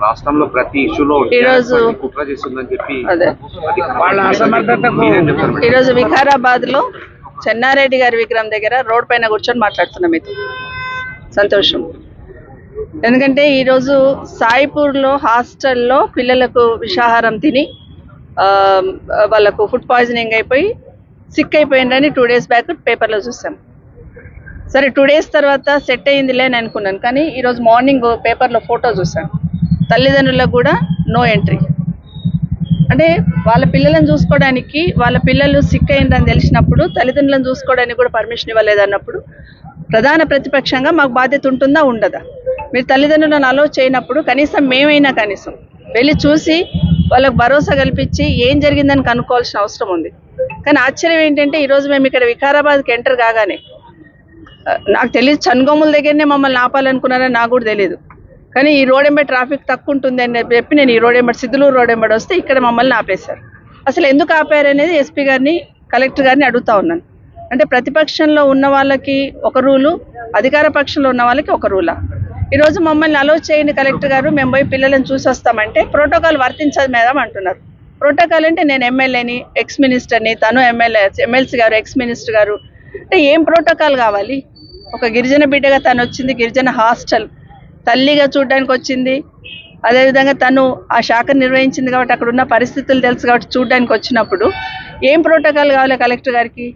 రాష్ట్రంలో ప్రతి ఇష్యూలో ఈరోజు కుట్ర చేస్తుందని చెప్పి ఈరోజు వికారాబాద్ లో చెన్నారెడ్డి గారి విగ్రహం దగ్గర రోడ్ పైన కూర్చొని మాట్లాడుతున్నాం మీతో. సంతోషం. ఎందుకంటే ఈరోజు సాయిపూర్లో హాస్టల్లో పిల్లలకు విషాహారం తిని వాళ్ళకు ఫుడ్ పాయిజనింగ్ అయిపోయి సిక్ అయిపోయిందని 2 days బ్యాక్ పేపర్లో చూసాం. సరే 2 days తర్వాత సెట్ అయ్యిందిలే అని అనుకున్నాను. కానీ ఈరోజు మార్నింగ్ పేపర్లో ఫోటో చూసాను. తల్లిదండ్రులకు కూడా నో ఎంట్రీ. అంటే వాళ్ళ పిల్లలను చూసుకోవడానికి, వాళ్ళ పిల్లలు సిక్ అయిందని తెలిసినప్పుడు తల్లిదండ్రులను చూసుకోవడానికి కూడా పర్మిషన్ ఇవ్వలేదన్నప్పుడు ప్రధాన ప్రతిపక్షంగా మాకు బాధ్యత ఉంటుందా ఉండదా? మీరు తల్లిదండ్రులను అలో చేయనప్పుడు కనీసం మేమైనా కనీసం వెళ్ళి చూసి వాళ్ళకు భరోసా కల్పించి ఏం జరిగిందని కనుక్కోవాల్సిన అవసరం ఉంది. కానీ ఆశ్చర్యం ఏంటంటే ఈరోజు మేము ఇక్కడ వికారాబాద్కి ఎంటర్ కాగానే, నాకు తెలియదు చన్గోముల దగ్గరనే మమ్మల్ని ఆపాలనుకున్నారని నాకు కూడా తెలియదు. కానీ ఈ రోడ్ ఎంబడి ట్రాఫిక్ తక్కువ ఉంటుంది అని చెప్పి నేను ఈ రోడ్ ఎంబడి సిద్ధులూరు రోడ్ ఎంబడి వస్తే ఇక్కడ మమ్మల్ని ఆపేశారు. అసలు ఎందుకు ఆపారు అనేది ఎస్పీ గారిని, కలెక్టర్ గారిని అడుగుతా ఉన్నాను. అంటే ప్రతిపక్షంలో ఉన్న వాళ్ళకి ఒక రూలు, అధికార పక్షంలో ఉన్న వాళ్ళకి ఒక రూలా? ఈరోజు మమ్మల్ని అలో చేయండి కలెక్టర్ గారు, మేము పోయి పిల్లలను చూసి వస్తామంటే ప్రోటోకాల్ వర్తించదు మేడం అంటున్నారు. ప్రోటోకాల్ అంటే నేను ఎమ్మెల్యేని, ఎక్స్ మినిస్టర్ని, తను ఎమ్మెల్సీ గారు, ఎక్స్ మినిస్టర్ గారు, అంటే ఏం ప్రోటోకాల్ కావాలి? ఒక గిరిజన బిడ్డగా తను వచ్చింది, గిరిజన హాస్టల్ తల్లిగా చూడడానికి వచ్చింది. అదేవిధంగా తను ఆ శాఖను నిర్వహించింది కాబట్టి అక్కడ ఉన్న పరిస్థితులు తెలుసు కాబట్టి చూడడానికి వచ్చినప్పుడు ఏం ప్రోటోకాల్ కావాలి కలెక్టర్ గారికి?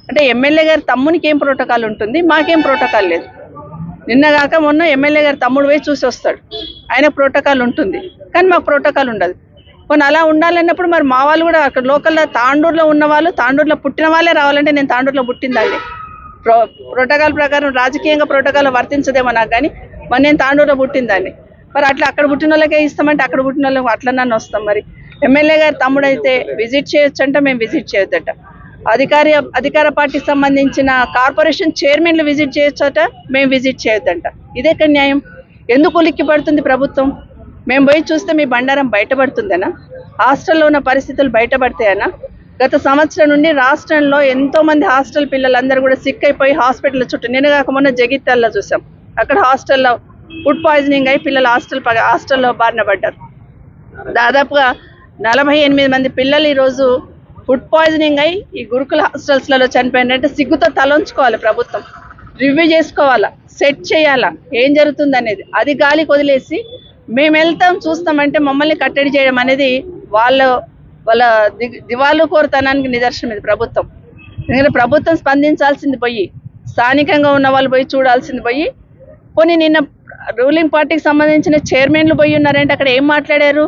అంటే ఎమ్మెల్యే గారి తమ్మునికి ఏం ప్రోటోకాల్ ఉంటుంది, మాకేం ప్రోటోకాల్ లేదు. నిన్నగాక మొన్న ఎమ్మెల్యే గారి తమ్ముడు పోయి చూసి వస్తాడు, ఆయన ప్రోటోకాల్ ఉంటుంది, కానీ మాకు ప్రోటోకాల్ ఉండదు. కొన్ని అలా ఉండాలన్నప్పుడు మరి మా వాళ్ళు కూడా అక్కడ లోకల్లో తాండూరులో ఉన్న వాళ్ళు, తాండూరులో పుట్టిన వాళ్ళే రావాలంటే నేను తాండూరులో పుట్టిందండి. ప్రోటోకాల్ ప్రకారం రాజకీయంగా ప్రోటోకాల్ వర్తించదేమో నాకు, కానీ మరి నేను తాండూరులో పుట్టిందాన్ని. మరి అట్లా అక్కడ పుట్టిన వాళ్ళకే ఇస్తామంటే అక్కడ పుట్టిన వాళ్ళకి అట్లా నన్ను వస్తాం. మరి ఎమ్మెల్యే గారి తమ్ముడు అయితే విజిట్ చేయొచ్చు అంట, మేము విజిట్ చేయొద్దట. అధికార పార్టీకి సంబంధించిన కార్పొరేషన్ చైర్మన్లు విజిట్ చేయొచ్చట, మేము విజిట్ చేయొద్దంట. ఇదేక న్యాయం? ఎందుకు ఉలిక్కి పడుతుంది ప్రభుత్వం? మేము పోయి చూస్తే మీ బండారం బయటపడుతుందనా? హాస్టల్లో ఉన్న పరిస్థితులు బయటపడతాయనా? గత సంవత్సరం నుండి రాష్ట్రంలో ఎంతోమంది హాస్టల్ పిల్లలందరూ కూడా సిక్ అయిపోయి హాస్పిటల్ చుట్టూ, నేను కాక మొన్న జగిత్యాలలో చూసాం, అక్కడ హాస్టల్లో ఫుడ్ పాయిజనింగ్ అయి పిల్లలు హాస్టల్లో బారిన పడ్డారు. దాదాపుగా 48 మంది పిల్లలు ఈరోజు ఫుడ్ పాయిజనింగ్ అయి ఈ గురుకుల హాస్టల్స్లలో చనిపోయినంటే సిగ్గుతో తలంచుకోవాలి ప్రభుత్వం. రివ్యూ చేసుకోవాలా, సెట్ చేయాలా ఏం జరుగుతుంది అనేది. అది గాలికి వదిలేసి మేము వెళ్తాం చూస్తామంటే మమ్మల్ని కట్టడి చేయడం అనేది వాళ్ళ దివాలు కోరుతనానికి నిదర్శనం ఇది ప్రభుత్వం. ఎందుకంటే ప్రభుత్వం స్పందించాల్సింది పోయి, స్థానికంగా ఉన్న వాళ్ళు పోయి చూడాల్సింది పోయి, కొన్ని నిన్న రూలింగ్ పార్టీకి సంబంధించిన చైర్మన్లు పోయి ఉన్నారంటే అక్కడ ఏం మాట్లాడారు?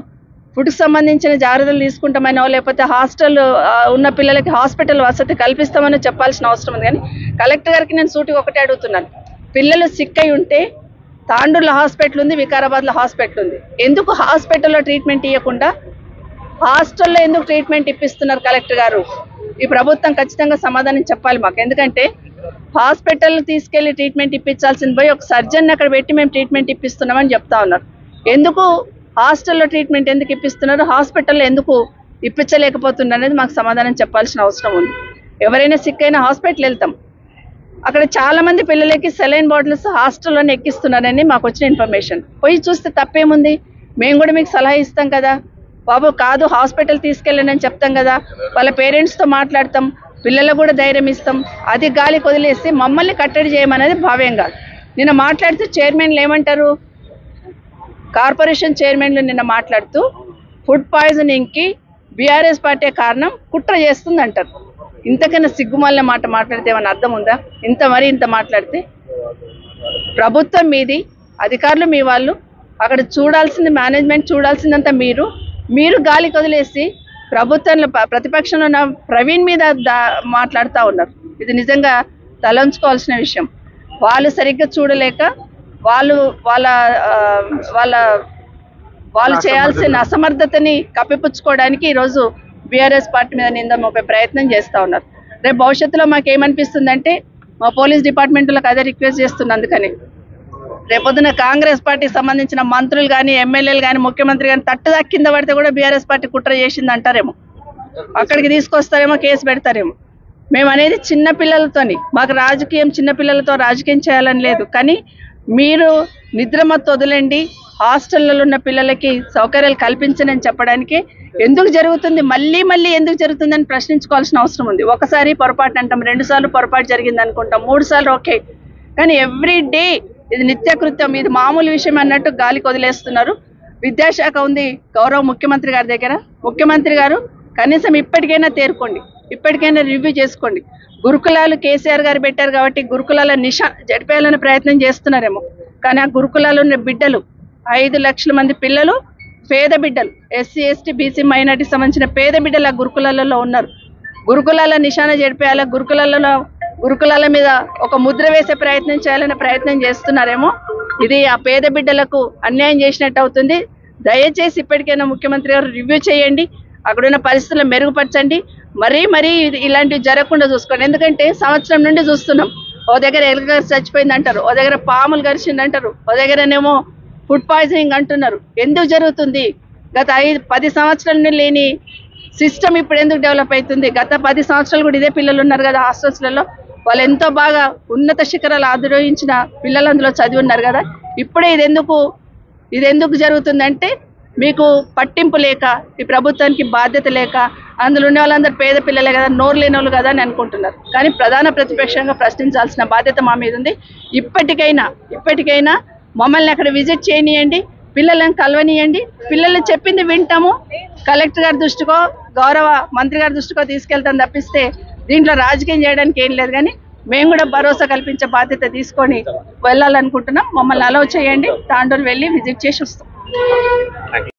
ఫుడ్కి సంబంధించిన జాగ్రత్తలు తీసుకుంటామనో, లేకపోతే హాస్టల్ ఉన్న పిల్లలకి హాస్పిటల్ వసతి కల్పిస్తామని చెప్పాల్సిన అవసరం ఉంది. కానీ కలెక్టర్ గారికి నేను సూటిగా ఒకటే అడుగుతున్నాను, పిల్లలు సిక్ అయి ఉంటే తాండూరులో హాస్పిటల్ ఉంది, వికారాబాద్లో హాస్పిటల్ ఉంది, ఎందుకు హాస్పిటల్లో ట్రీట్మెంట్ ఇవ్వకుండా హాస్టల్లో ఎందుకు ట్రీట్మెంట్ ఇప్పిస్తున్నారు కలెక్టర్ గారు? ఈ ప్రభుత్వం ఖచ్చితంగా సమాధానం చెప్పాలి మాకు. ఎందుకంటే హాస్పిటల్ తీసుకెళ్లి ట్రీట్మెంట్ ఇప్పించాల్సింది పోయి ఒక సర్జన్ అక్కడ పెట్టి మేము ట్రీట్మెంట్ ఇప్పిస్తున్నామని చెప్తా ఉన్నారు. ఎందుకు హాస్టల్లో ట్రీట్మెంట్ ఎందుకు ఇప్పిస్తున్నారు, హాస్పిటల్లో ఎందుకు ఇప్పించలేకపోతున్నారు అనేది మాకు సమాధానం చెప్పాల్సిన అవసరం ఉంది. ఎవరైనా సిక్ అయినా హాస్పిటల్ వెళ్తాం, అక్కడ చాలా మంది పిల్లలకి సెలైన్ బాటిల్స్ హాస్టల్లోనే ఎక్కిస్తున్నారని మాకు వచ్చిన ఇన్ఫర్మేషన్. పోయి చూస్తే తప్పేముంది? మేము కూడా మీకు సలహా ఇస్తాం కదా బాబు, కాదు హాస్పిటల్ తీసుకెళ్ళండి అని చెప్తాం కదా, వాళ్ళ పేరెంట్స్తో మాట్లాడతాం, పిల్లలకు కూడా ధైర్యం ఇస్తాం. అది గాలికి వదిలేసి మమ్మల్ని కట్టడి చేయమనేది భావ్యం కాదు. నిన్న మాట్లాడుతూ చైర్మన్లు ఏమంటారు, కార్పొరేషన్ చైర్మన్లు నిన్న మాట్లాడుతూ ఫుడ్ పాయిజనింగ్కి బీఆర్ఎస్ పార్టీ కారణం, కుట్ర చేస్తుంది అంటారు. ఇంతకన్నా సిగ్గుమాలిన మాట మాట్లాడితే ఏమైనా అర్థం ఉందా? ఇంత మాట్లాడితే ప్రభుత్వం మీది, అధికారులు మీ వాళ్ళు, అక్కడ చూడాల్సింది మేనేజ్మెంట్, చూడాల్సిందంతా మీరు గాలికి వదిలేసి ప్రభుత్వంలో ప్రతిపక్షంలో ఉన్న ప్రవీణ్ మీద మాట్లాడుతూ ఉన్నారు. ఇది నిజంగా తలంచుకోవాల్సిన విషయం. వాళ్ళు సరిగ్గా చూడలేక వాళ్ళు చేయాల్సిన అసమర్థతని కప్పిపుచ్చుకోవడానికి ఈరోజు బీఆర్ఎస్ పార్టీ మీద నింద మోపే ప్రయత్నం చేస్తూ ఉన్నారు. రేపు భవిష్యత్తులో మాకేమనిపిస్తుందంటే, మా పోలీస్ డిపార్ట్మెంట్లకు అదే రిక్వెస్ట్ చేస్తుంది. అందుకని రేపొద్దున కాంగ్రెస్ పార్టీకి సంబంధించిన మంత్రులు కానీ, ఎమ్మెల్యేలు కానీ, ముఖ్యమంత్రి కానీ తట్టుదా కింద పడితే కూడా బీఆర్ఎస్ పార్టీ కుట్ర చేసింది అంటారేమో, అక్కడికి తీసుకొస్తారేమో, కేసు పెడతారేమో. మేము అనేది చిన్నపిల్లలతోని, మాకు రాజకీయం చిన్నపిల్లలతో రాజకీయం చేయాలని లేదు, కానీ మీరు నిద్రమత్తు వదిలేండి, హాస్టళ్లలో ఉన్న పిల్లలకి సౌకర్యాలు కల్పించనని చెప్పడానికి ఎందుకు జరుగుతుంది, మళ్ళీ మళ్ళీ ఎందుకు జరుగుతుందని ప్రశ్నించుకోవాల్సిన అవసరం ఉంది. ఒకసారి పొరపాటు అంటాం, 2 సార్లు పొరపాటు జరిగింది అనుకుంటాం, 3 సార్లు ఓకే, కానీ ఎవ్రీ డే ఇది నిత్యకృత్యం, ఇది మామూలు విషయం అన్నట్టు గాలికి వదిలేస్తున్నారు. విద్యాశాఖ ఉంది గౌరవ ముఖ్యమంత్రి గారి దగ్గర. ముఖ్యమంత్రి గారు కనీసం ఇప్పటికైనా తేరుకోండి, ఇప్పటికైనా రివ్యూ చేసుకోండి. గురుకులాలు కేసీఆర్ గారు పెట్టారు కాబట్టి గురుకులాల జడిపేయాలనే ప్రయత్నం చేస్తున్నారేమో, కానీ ఆ గురుకులాలు ఉన్న బిడ్డలు 5 లక్షల మంది పిల్లలు పేద బిడ్డలు, ఎస్సీ ఎస్టీ బీసీ మైనార్టీకి సంబంధించిన పేద బిడ్డలు ఆ గురుకులాలలో ఉన్నారు. గురుకులాల నిశాన జడిపేయాల, గురుకులాల మీద ఒక ముద్ర వేసే ప్రయత్నం చేయాలనే ప్రయత్నం చేస్తున్నారేమో. ఇది ఆ పేద బిడ్డలకు అన్యాయం చేసినట్టు అవుతుంది. దయచేసి ఇప్పటికైనా ముఖ్యమంత్రి గారు రివ్యూ చేయండి, అక్కడున్న పరిస్థితులను మెరుగుపరచండి, మరీ ఇలాంటివి జరగకుండా చూసుకోండి. ఎందుకంటే సంవత్సరం నుండి చూస్తున్నాం, ఓ దగ్గర ఎలుక చచ్చిపోయింది అంటారు, ఓ దగ్గర పాములు గరిచింది అంటారు, ఓ దగ్గరనేమో ఫుడ్ పాయిజనింగ్ అంటున్నారు. ఎందుకు జరుగుతుంది? గత 10 సంవత్సరాల నుండి లేని సిస్టమ్ ఇప్పుడు ఎందుకు డెవలప్ అవుతుంది? గత 10 సంవత్సరాలు కూడా ఇదే పిల్లలు ఉన్నారు కదా హాస్టల్స్లలో, వాళ్ళు ఎంతో బాగా ఉన్నత శిఖరాలు ఆధిరోహించిన పిల్లలు అందులో చదివి ఉన్నారు కదా. ఇప్పుడే ఇది ఎందుకు జరుగుతుందంటే మీకు పట్టింపు లేక, ఈ ప్రభుత్వానికి బాధ్యత లేక, అందులో ఉన్న వాళ్ళందరూ పేద పిల్లలే కదా, నోరు లేని వాళ్ళు కదా అని అనుకుంటున్నారు. కానీ ప్రధాన ప్రతిపక్షంగా ప్రశ్నించాల్సిన బాధ్యత మా మీద ఉంది. ఇప్పటికైనా మమ్మల్ని అక్కడ విజిట్ చేయనియండి, పిల్లలను కలవనియండి, పిల్లలు చెప్పింది వింటాము, కలెక్టర్ గారి దృష్టికో గౌరవ మంత్రి గారి దృష్టికో తీసుకెళ్తాం తప్పిస్తే దీంట్లో రాజకీయం చేయడానికి ఏం లేదు. కానీ మేము కూడా భరోసా కల్పించే బాధ్యత తీసుకొని వెళ్ళాలనుకుంటున్నాం. మమ్మల్ని అలౌ చేయండి, తాండూరు వెళ్ళి విజిట్ చేసి వస్తాం.